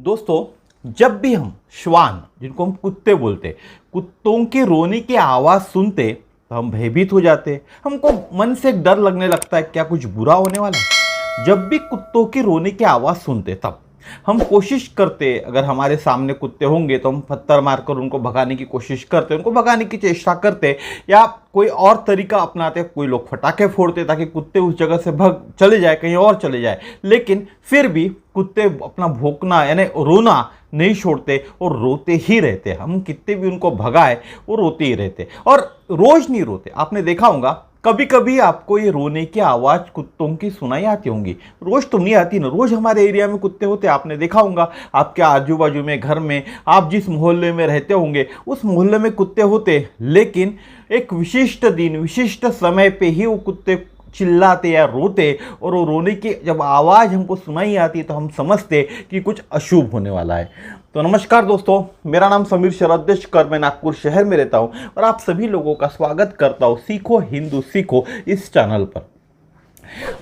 दोस्तों, जब भी हम श्वान, जिनको हम कुत्ते बोलते, कुत्तों के रोने की आवाज़ सुनते तो हम भयभीत हो जाते। हमको मन से एक डर लगने लगता है, क्या कुछ बुरा होने वाला है। जब भी कुत्तों की रोने की आवाज़ सुनते तब हम कोशिश करते, अगर हमारे सामने कुत्ते होंगे तो हम पत्थर मारकर उनको भगाने की कोशिश करते, उनको भगाने की चेष्टा करते, या कोई और तरीका अपनाते। कोई लोग फटाके फोड़ते ताकि कुत्ते उस जगह से भाग चले जाए, कहीं और चले जाए। लेकिन फिर भी कुत्ते अपना भौंकना यानी रोना नहीं छोड़ते और रोते ही रहते। हम कितने भी उनको भगाए वो रोते ही रहते, और रोज नहीं रोते। आपने देखा होगा कभी कभी आपको ये रोने की आवाज़ कुत्तों की सुनाई आती होंगी। रोज तो नहीं आती ना, रोज हमारे एरिया में कुत्ते होते, आपने देखा होगा। आपके आजू बाजू में, घर में, आप जिस मोहल्ले में रहते होंगे उस मोहल्ले में कुत्ते होते। लेकिन एक विशिष्ट दिन, विशिष्ट समय पे ही वो कुत्ते चिल्लाते या रोते, और वो रोने की जब आवाज़ हमको सुनाई आती तो हम समझते कि कुछ अशुभ होने वाला है। तो नमस्कार दोस्तों, मेरा नाम समीर शरद देशकर, मैं नागपुर शहर में रहता हूँ और आप सभी लोगों का स्वागत करता हूँ सीखो हिंदू सीखो इस चैनल पर।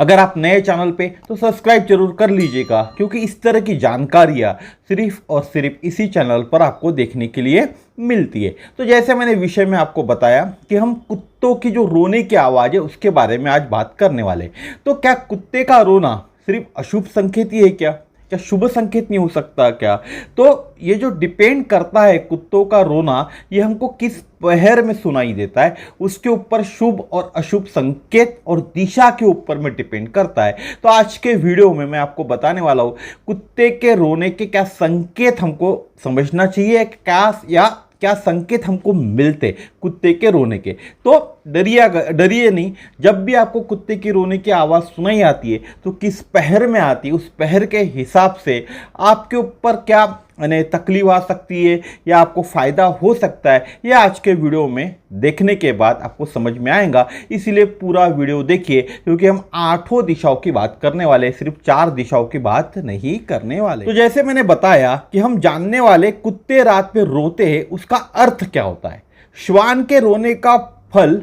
अगर आप नए चैनल पे तो सब्सक्राइब जरूर कर लीजिएगा, क्योंकि इस तरह की जानकारियाँ सिर्फ और सिर्फ इसी चैनल पर आपको देखने के लिए मिलती है। तो जैसे मैंने विषय में आपको बताया कि हम कुत्तों की जो रोने की आवाज़ है उसके बारे में आज बात करने वाले। तो क्या कुत्ते का रोना सिर्फ अशुभ संकेत ही है क्या शुभ संकेत नहीं हो सकता क्या? तो ये जो डिपेंड करता है कुत्तों का रोना, ये हमको किस पहर में सुनाई देता है उसके ऊपर शुभ और अशुभ संकेत और दिशा के ऊपर में डिपेंड करता है। तो आज के वीडियो में मैं आपको बताने वाला हूँ कुत्ते के रोने के क्या संकेत हमको समझना चाहिए, क्या संकेत हमको मिलते कुत्ते के रोने के। तो डरिए नहीं। जब भी आपको कुत्ते की रोने की आवाज़ सुनाई आती है तो किस पहर में आती है, उस पहर के हिसाब से आपके ऊपर क्या तकलीफ आ सकती है या आपको फ़ायदा हो सकता है, यह आज के वीडियो में देखने के बाद आपको समझ में आएगा। इसीलिए पूरा वीडियो देखिए, क्योंकि हम 8 दिशाओं की बात करने वाले, सिर्फ 4 दिशाओं की बात नहीं करने वाले। तो जैसे मैंने बताया कि हम जानने वाले कुत्ते रात में रोते हैं, उसका अर्थ क्या होता है। श्वान के रोने का फल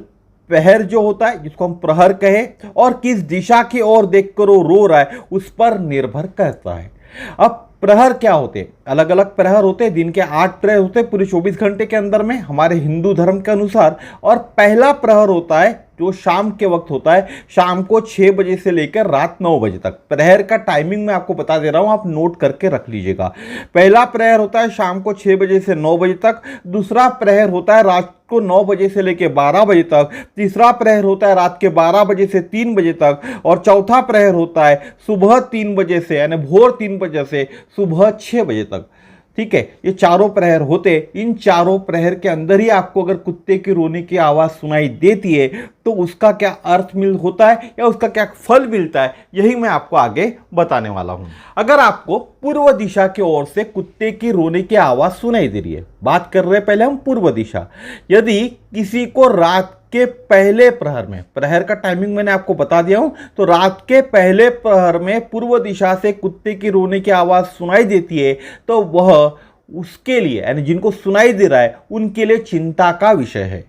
पहर जो होता है, जिसको हम प्रहर कहे, और किस दिशा की ओर देखकर वो रो रहा है उस पर निर्भर करता है। अब प्रहर क्या होते, अलग अलग प्रहर होते हैं। दिन के 8 प्रहर होते हैं पूरे 24 घंटे के अंदर में हमारे हिंदू धर्म के अनुसार। और पहला प्रहर होता है जो शाम के वक्त होता है, शाम को 6 बजे से लेकर रात 9 बजे तक। प्रहर का टाइमिंग मैं आपको बता दे रहा हूं, आप नोट करके रख लीजिएगा। पहला प्रहर होता है शाम को 6 बजे से 9 बजे तक। दूसरा प्रहर होता है रात को 9 बजे से लेकर 12 बजे तक। तीसरा प्रहर होता है रात के 12 बजे से 3 बजे तक। और चौथा प्रहर होता है सुबह 3 बजे से, यानी भोर 3 बजे से सुबह 6 बजे तक। ठीक है, ये चारों प्रहर होते। इन चारों प्रहर के अंदर ही आपको अगर कुत्ते की रोने की आवाज़ सुनाई देती है तो उसका क्या अर्थ होता है या उसका क्या फल मिलता है, यही मैं आपको आगे बताने वाला हूं। अगर आपको पूर्व दिशा की ओर से कुत्ते की रोने की आवाज़ सुनाई दे रही है, बात कर रहे हैं पहले हम पूर्व दिशा। यदि किसी को रात के पहले प्रहर में, प्रहर का टाइमिंग मैंने आपको बता दिया हूं, तो रात के पहले प्रहर में पूर्व दिशा से कुत्ते की रोने की आवाज़ सुनाई देती है, तो वह उसके लिए, यानी जिनको सुनाई दे रहा है उनके लिए चिंता का विषय है।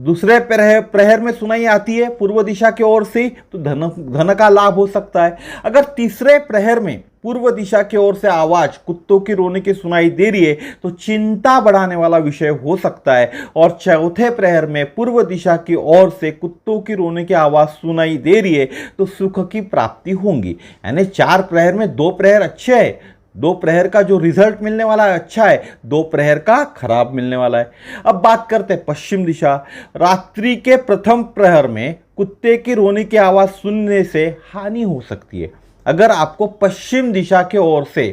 दूसरे प्रहर में सुनाई आती है पूर्व दिशा की ओर से तो धन का लाभ हो सकता है। अगर तीसरे प्रहर में पूर्व दिशा की ओर से आवाज कुत्तों की रोने की सुनाई दे रही है तो चिंता बढ़ाने वाला विषय हो सकता है। और चौथे प्रहर में पूर्व दिशा की ओर से कुत्तों की रोने की आवाज सुनाई दे रही है तो सुख की प्राप्ति होगी। यानी 4 प्रहर में 2 प्रहर अच्छे है, 2 प्रहर का जो रिजल्ट मिलने वाला है अच्छा है, 2 प्रहर का खराब मिलने वाला है। अब बात करते हैं पश्चिम दिशा। रात्रि के प्रथम प्रहर में कुत्ते की रोने की आवाज़ सुनने से हानि हो सकती है। अगर आपको पश्चिम दिशा की ओर से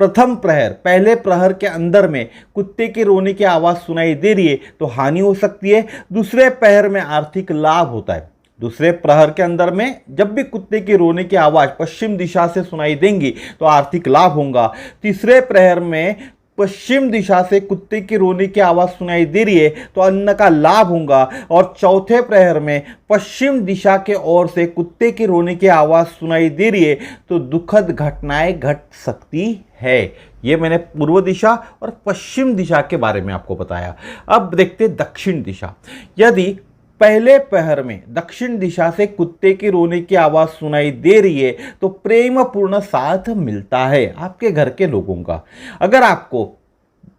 प्रथम प्रहर, पहले प्रहर के अंदर में कुत्ते की रोने की आवाज़ सुनाई दे रही है तो हानि हो सकती है। दूसरे प्रहर में आर्थिक लाभ होता है। दूसरे प्रहर के अंदर में जब भी कुत्ते की रोने की आवाज़ पश्चिम दिशा से सुनाई देंगी तो आर्थिक लाभ होगा। तीसरे प्रहर में पश्चिम दिशा से कुत्ते की रोने की आवाज़ सुनाई दे रही है तो अन्न का लाभ होगा। और चौथे प्रहर में पश्चिम दिशा के ओर से कुत्ते की रोने की आवाज़ सुनाई दे रही है तो दुखद घटनाएं घट सकती है। ये मैंने पूर्व दिशा और पश्चिम दिशा के बारे में आपको बताया। अब देखते दक्षिण दिशा। यदि पहले पहर में दक्षिण दिशा से कुत्ते के रोने की आवाज सुनाई दे रही है तो प्रेम पूर्ण साथ मिलता है आपके घर के लोगों का। अगर आपको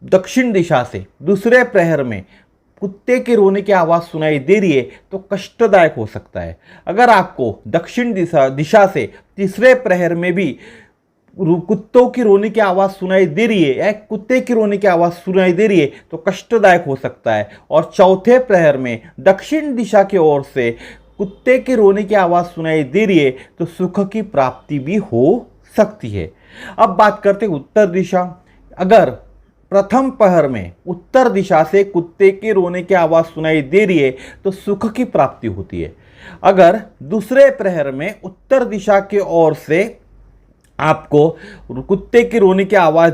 दक्षिण दिशा से दूसरे प्रहर में कुत्ते के रोने की आवाज सुनाई दे रही है तो कष्टदायक हो सकता है। अगर आपको दक्षिण दिशा से तीसरे प्रहर में भी कुत्तों की रोने की आवाज सुनाई दे रही है या कुत्ते की रोने की आवाज सुनाई दे रही है तो कष्टदायक हो सकता है। और चौथे प्रहर में दक्षिण दिशा की ओर से कुत्ते के रोने की आवाज सुनाई दे रही है तो सुख की प्राप्ति भी हो सकती है। अब बात करते हैं उत्तर दिशा। अगर प्रथम पहर में उत्तर दिशा से कुत्ते के रोने की आवाज सुनाई दे रही है तो सुख की प्राप्ति होती है। अगर दूसरे प्रहर में उत्तर दिशा की ओर से आपको कुत्ते के रोने की आवाज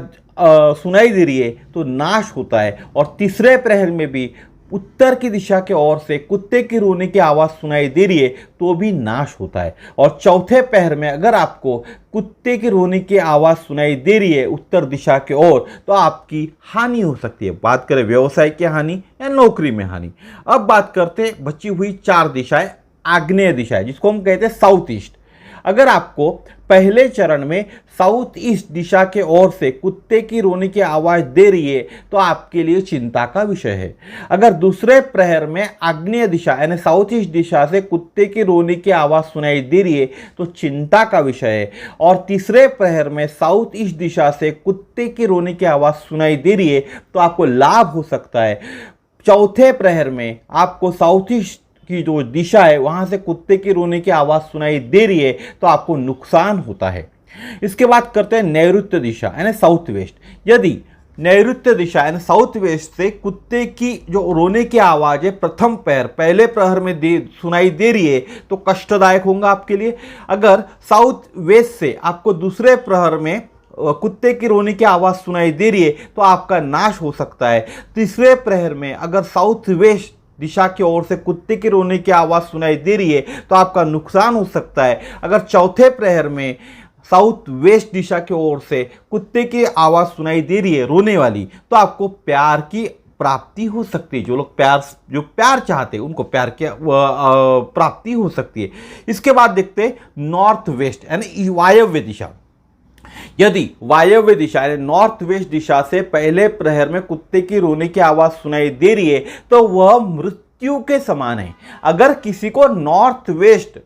सुनाई दे रही है तो नाश होता है। और तीसरे प्रहर में भी उत्तर की दिशा के ओर से कुत्ते की रोने की आवाज सुनाई दे रही है तो भी नाश होता है। और चौथे पहर में अगर आपको कुत्ते की रोने की आवाज सुनाई दे रही है उत्तर दिशा के ओर तो आपकी हानि हो सकती है। बात करें व्यवसाय की हानि या नौकरी में हानि। अब बात करते बची हुई 4 दिशाएं। आग्नेय दिशा जिसको हम कहते हैं साउथ ईस्ट। अगर आपको पहले चरण में साउथ ईस्ट दिशा के ओर से कुत्ते की रोने की आवाज दे रही है तो आपके लिए चिंता का विषय है। अगर दूसरे प्रहर में आग्नेय दिशा यानी साउथ ईस्ट दिशा से कुत्ते की रोने की आवाज सुनाई दे रही है तो चिंता का विषय है। और तीसरे प्रहर में साउथ ईस्ट दिशा से कुत्ते की रोने की आवाज सुनाई दे रही है तो आपको लाभ हो सकता है। चौथे प्रहर में आपको साउथ ईस्ट की जो दिशा है वहां से कुत्ते की रोने की आवाज सुनाई दे रही है तो आपको नुकसान होता है। इसके बाद करते हैं नैऋत्य दिशा यानी साउथ वेस्ट। यदि नैऋत्य दिशा यानी साउथ वेस्ट से कुत्ते की जो रोने की आवाज है प्रथम पहले प्रहर में सुनाई दे रही है तो कष्टदायक होगा आपके लिए। अगर साउथ वेस्ट से आपको दूसरे प्रहर में कुत्ते की रोने की आवाज सुनाई दे रही है तो आपका नाश हो सकता है। तीसरे प्रहर में अगर साउथ वेस्ट दिशा की ओर से कुत्ते के रोने की आवाज सुनाई दे रही है तो आपका नुकसान हो सकता है। अगर चौथे प्रहर में साउथ वेस्ट दिशा की ओर से कुत्ते की आवाज सुनाई दे रही है रोने वाली तो आपको प्यार की प्राप्ति हो सकती है। जो लोग प्यार चाहते हैं उनको प्यार की प्राप्ति हो सकती है। इसके बाद देखते हैं नॉर्थ वेस्ट यानी वायव्य दिशा। यदि वायव्य दिशा यानी नॉर्थ वेस्ट दिशा से पहले प्रहर में कुत्ते की रोने की आवाज सुनाई दे रही है तो वह मृत्यु के समान है। अगर किसी को नॉर्थ वेस्ट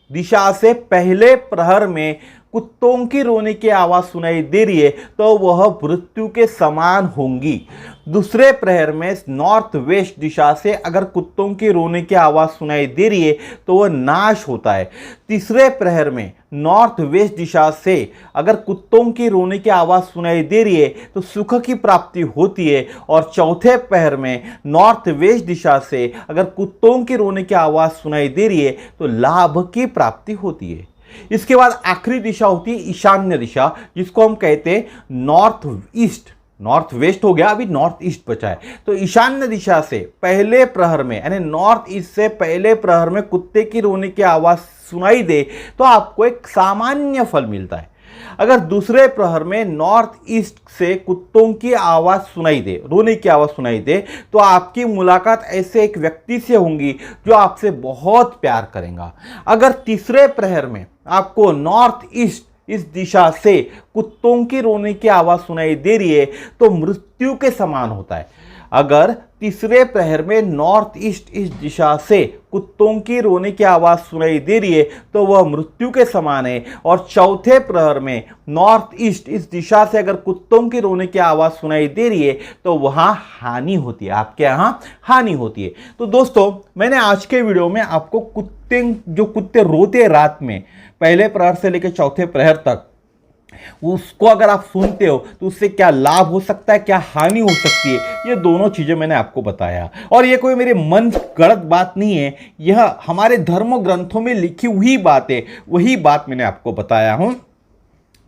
दिशा से पहले प्रहर में कुत्तों की रोने की आवाज सुनाई दे रही है तो वह मृत्यु के समान होंगी। दूसरे प्रहर में नॉर्थ वेस्ट दिशा से अगर कुत्तों की रोने की आवाज सुनाई दे रही है तो वह नाश होता है। तीसरे प्रहर में नॉर्थ वेस्ट दिशा से अगर कुत्तों की रोने की आवाज सुनाई दे रही है तो सुख की प्राप्ति होती है। और चौथे प्रहर में नॉर्थ वेस्ट दिशा से अगर कुत्तों की रोने की आवाज सुनाई दे रही है तो लाभ की प्राप्ति होती है। इसके बाद आखिरी दिशा होती है ईशान्य दिशा जिसको हम कहते हैं नॉर्थ ईस्ट। नॉर्थ वेस्ट हो गया, अभी नॉर्थ ईस्ट बचा है। तो ईशान्य दिशा से पहले प्रहर में यानी नॉर्थ ईस्ट से पहले प्रहर में कुत्ते की रोने की आवाज सुनाई दे तो आपको एक सामान्य फल मिलता है। अगर दूसरे प्रहर में नॉर्थ ईस्ट से कुत्तों की आवाज सुनाई दे, रोने की आवाज सुनाई दे तो आपकी मुलाकात ऐसे एक व्यक्ति से होंगी जो आपसे बहुत प्यार करेगा। अगर तीसरे प्रहर में आपको नॉर्थ ईस्ट इस दिशा से कुत्तों की रोने की आवाज सुनाई दे रही है तो मृत्यु के समान होता है। अगर तीसरे प्रहर में नॉर्थ ईस्ट इस दिशा से कुत्तों की रोने की आवाज सुनाई दे रही है तो वह मृत्यु के समान है। और चौथे प्रहर में नॉर्थ ईस्ट इस दिशा से अगर कुत्तों की रोने की आवाज सुनाई दे रही है तो वहां हानि होती है, आपके यहां हानि होती है। तो दोस्तों मैंने आज के वीडियो में आपको कुत्ते रोते रात में पहले प्रहर से लेकर चौथे प्रहर तक उसको अगर आप सुनते हो तो उससे क्या लाभ हो सकता है, क्या हानि हो सकती है, ये दोनों चीजें मैंने आपको बताया। और ये कोई मेरे मन गढ़ंत बात नहीं है, यह हमारे धर्म ग्रंथों में लिखी हुई बात है, वही बात मैंने आपको बताया हूं।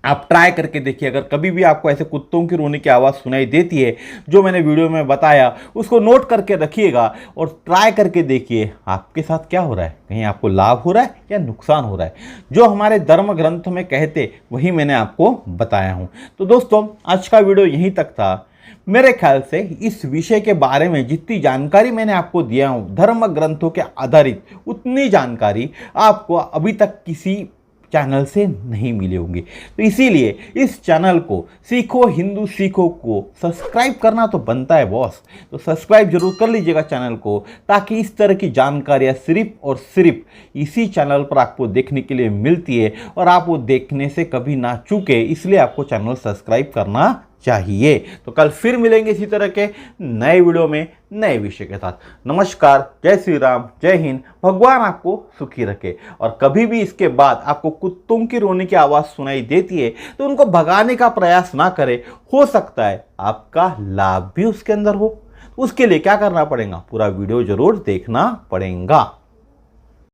आप ट्राई करके देखिए। अगर कभी भी आपको ऐसे कुत्तों की रोने की आवाज़ सुनाई देती है जो मैंने वीडियो में बताया उसको नोट करके रखिएगा और ट्राई करके देखिए आपके साथ क्या हो रहा है, कहीं आपको लाभ हो रहा है या नुकसान हो रहा है। जो हमारे धर्म ग्रंथ में कहते वही मैंने आपको बताया हूँ। तो दोस्तों आज का वीडियो यहीं तक था। मेरे ख्याल से इस विषय के बारे में जितनी जानकारी मैंने आपको दिया हूँ धर्म ग्रंथों के आधारित, उतनी जानकारी आपको अभी तक किसी चैनल से नहीं मिली होंगी। तो इसीलिए इस चैनल को सीखो हिंदू सीखो को सब्सक्राइब करना तो बनता है बॉस। तो सब्सक्राइब जरूर कर लीजिएगा चैनल को, ताकि इस तरह की जानकारियाँ सिर्फ और सिर्फ इसी चैनल पर आपको देखने के लिए मिलती है और आप वो देखने से कभी ना चूके, इसलिए आपको चैनल सब्सक्राइब करना चाहिए। तो कल फिर मिलेंगे इसी तरह के नए वीडियो में नए विषय के साथ। नमस्कार, जय श्री राम, जय हिंद। भगवान आपको सुखी रखे। और कभी भी इसके बाद आपको कुत्तों की रोने की आवाज़ सुनाई देती है तो उनको भगाने का प्रयास ना करें। हो सकता है आपका लाभ भी उसके अंदर हो। उसके लिए क्या करना पड़ेगा, पूरा वीडियो जरूर देखना पड़ेगा।